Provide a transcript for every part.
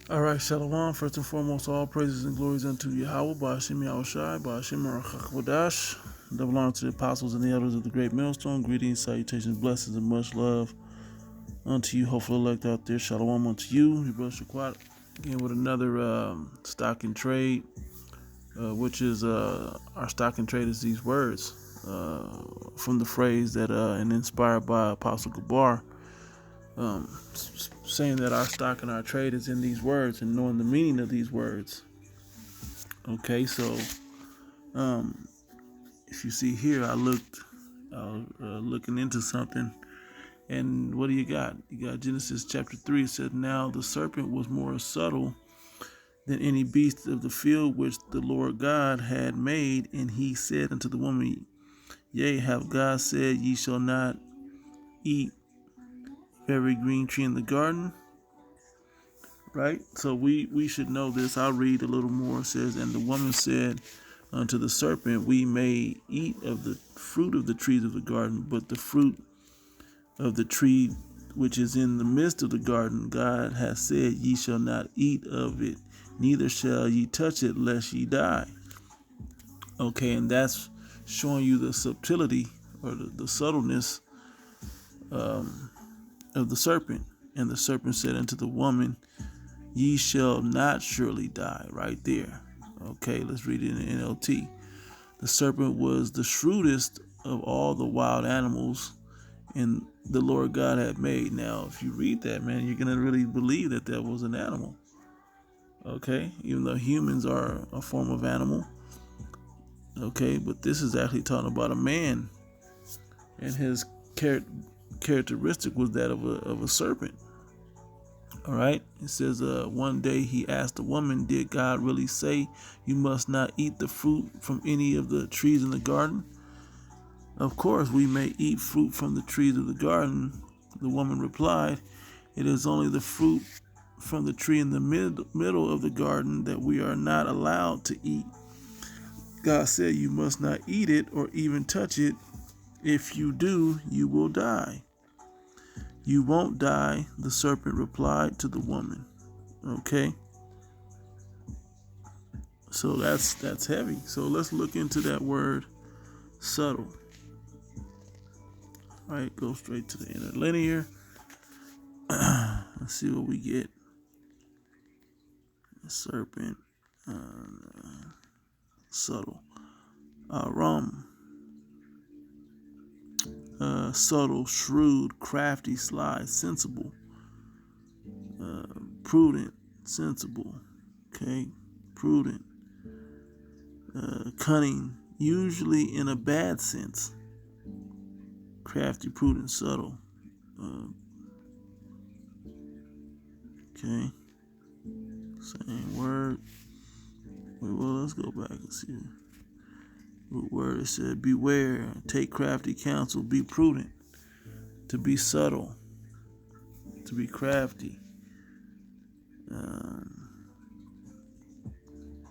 All right, Shalom. First and foremost, all praises and glories unto Yahweh, Ba'ashem Yahushai, Ba'ashem Rachachwadash. Double honor to the apostles and the elders of the great millstone. Greetings, salutations, blessings, and much love unto you, hopeful elect out there. Shalom unto you, your brother Shaquat. Again with another stock and trade, which is our stock and trade is these words from the phrase that and inspired by Apostle Gabar. Saying that our stock and our trade is in these words and knowing the meaning of these words. Okay, so if you see here, I was looking into something, and what do you got? You got Genesis chapter 3. It said, "Now the serpent was more subtle than any beast of the field which the Lord God had made, and he said unto the woman, Yea, have God said, Ye shall not eat every green tree in the garden?" Right? So we should know this. I'll read a little more. It says, "And the woman said unto the serpent, We may eat of the fruit of the trees of the garden, but the fruit of the tree which is in the midst of the garden, God hath said, Ye shall not eat of it, neither shall ye touch it, lest ye die." Okay, and that's showing you the subtlety or the subtleness of the serpent. "And the serpent said unto the woman, Ye shall not surely die," right there. Okay, let's read it in the NLT. "The serpent was the shrewdest of all the wild animals and the Lord God had made." Now, if you read that, man, you're going to really believe that that was an animal. Okay, even though humans are a form of animal. Okay, but this is actually talking about a man, and his characteristic was that of a serpent. All right, it says, one day he asked the woman, "Did God really say you must not eat the fruit from any of the trees in the garden?" "Of course, we may eat fruit from the trees of the garden," the woman replied. "It is only the fruit from the tree in the middle of the garden that we are not allowed to eat. God said you must not eat it or even touch it. If you do, you will die." "You won't die," the serpent replied to the woman. Okay, so that's heavy. So let's look into that word subtle. All right, go straight to the interlinear. Let's see what we get. Serpent, subtle. Rum, subtle, shrewd, crafty, sly, sensible, prudent, sensible. Okay, prudent, cunning, usually in a bad sense. Crafty, prudent, subtle. Okay, same word. Wait, well, let's go back and see what word it said. "Beware, take crafty counsel, be prudent." To be subtle, to be crafty.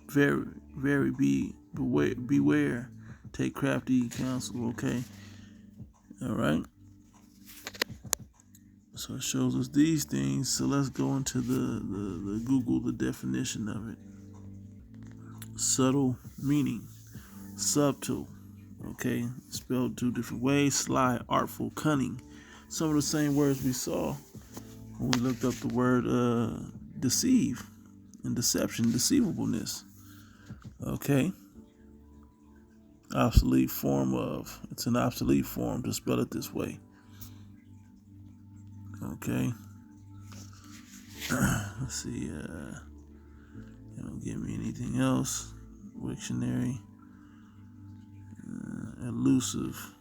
Very, very beware, take crafty counsel. Okay, all right. So it shows us these things. So let's go into the Google the definition of it. Subtle meaning, subtle. Okay, spelled two different ways: sly, artful, cunning. Some of the same words we saw when we looked up the word deceive and deception, deceivableness. Okay, obsolete form of. It's an obsolete form to spell it this way. Okay. Let's see. They don't give me anything else. Dictionary. Elusive.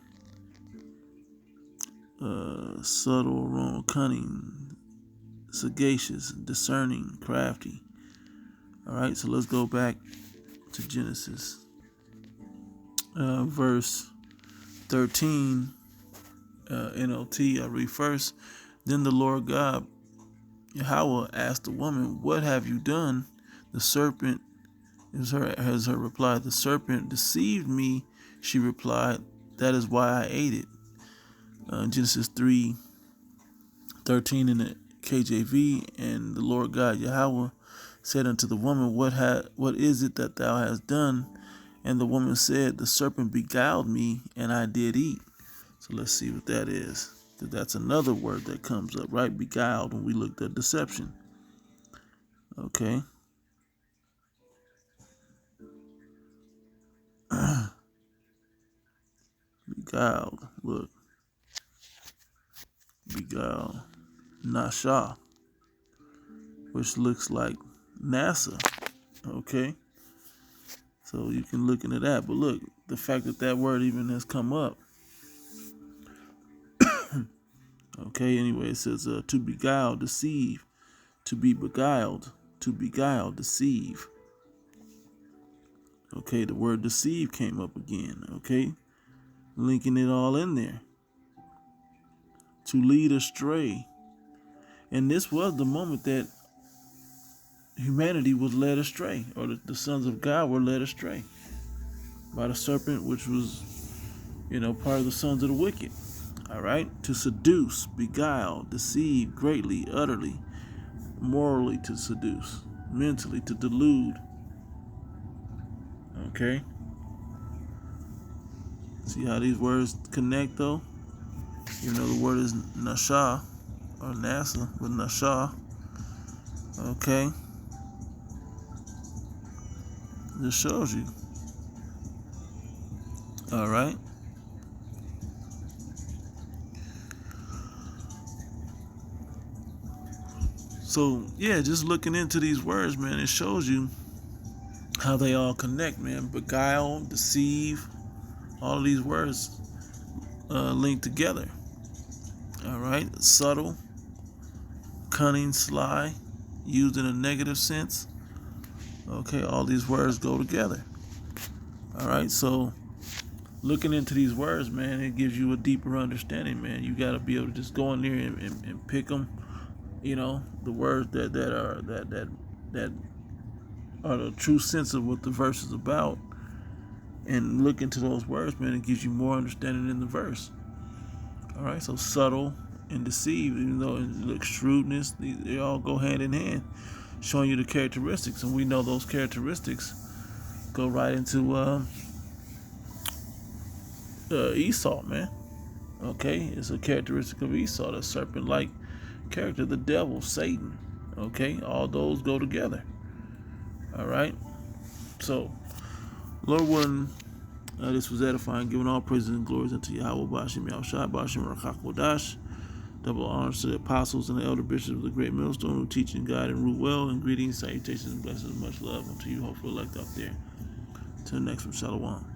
Subtle, wrong, cunning, sagacious, discerning, crafty. All right, so let's go back to Genesis. Verse 13, NLT, I read first. "Then the Lord God, Yahweh, asked the woman, What have you done?" The serpent is her reply. "The serpent deceived me," she replied. "That is why I ate it." Genesis 3:13 in the KJV, and the Lord God Yahweh said unto the woman, what is it that thou hast done? And the woman said, the serpent beguiled me, and I did eat. So let's see what that is. Because that's another word that comes up, right? Beguiled, when we looked at deception. Okay. Beguiled. Look. Beguiled. Nasha. Which looks like NASA. Okay. So you can look into that. But look, the fact that that word even has come up. Okay, anyway, it says to beguile, deceive, to be beguiled, to beguile, deceive. Okay, the word deceive came up again. Okay, linking it all in there. To lead astray. And this was the moment that humanity was led astray, or the sons of God were led astray by the serpent, which was, part of the sons of the wicked. All right, to seduce, beguile, deceive greatly, utterly, morally to seduce, mentally to delude. Okay, see how these words connect though? Even though the word is nasha or NASA, but nasha. Okay, just shows you. All right. So yeah, just looking into these words, man, it shows you how they all connect, man. Beguile, deceive, all of these words linked together. All right, subtle, cunning, sly, used in a negative sense. Okay, all these words go together. All right, so looking into these words, man, it gives you a deeper understanding, man. You got to be able to just go in there and pick them. The words that are the true sense of what the verse is about, and look into those words, man. It gives you more understanding in the verse. All right, so subtle and deceive, even though it looks shrewdness, they all go hand in hand, showing you the characteristics, and we know those characteristics go right into Esau, man. Okay, it's a characteristic of Esau, the serpent-like character, the devil, Satan. Okay, all those go together. All right, so Lord willing, this was edifying, giving all praises and glories unto Yahweh, Bashim Yahushua, Bashim Rakak Wadash. Double honors to the apostles and the elder bishops of the great millstone who teach and guide and rule well. And greetings, salutations, and blessings, much love unto you, hopefully elect up there. Till next one, Shalom.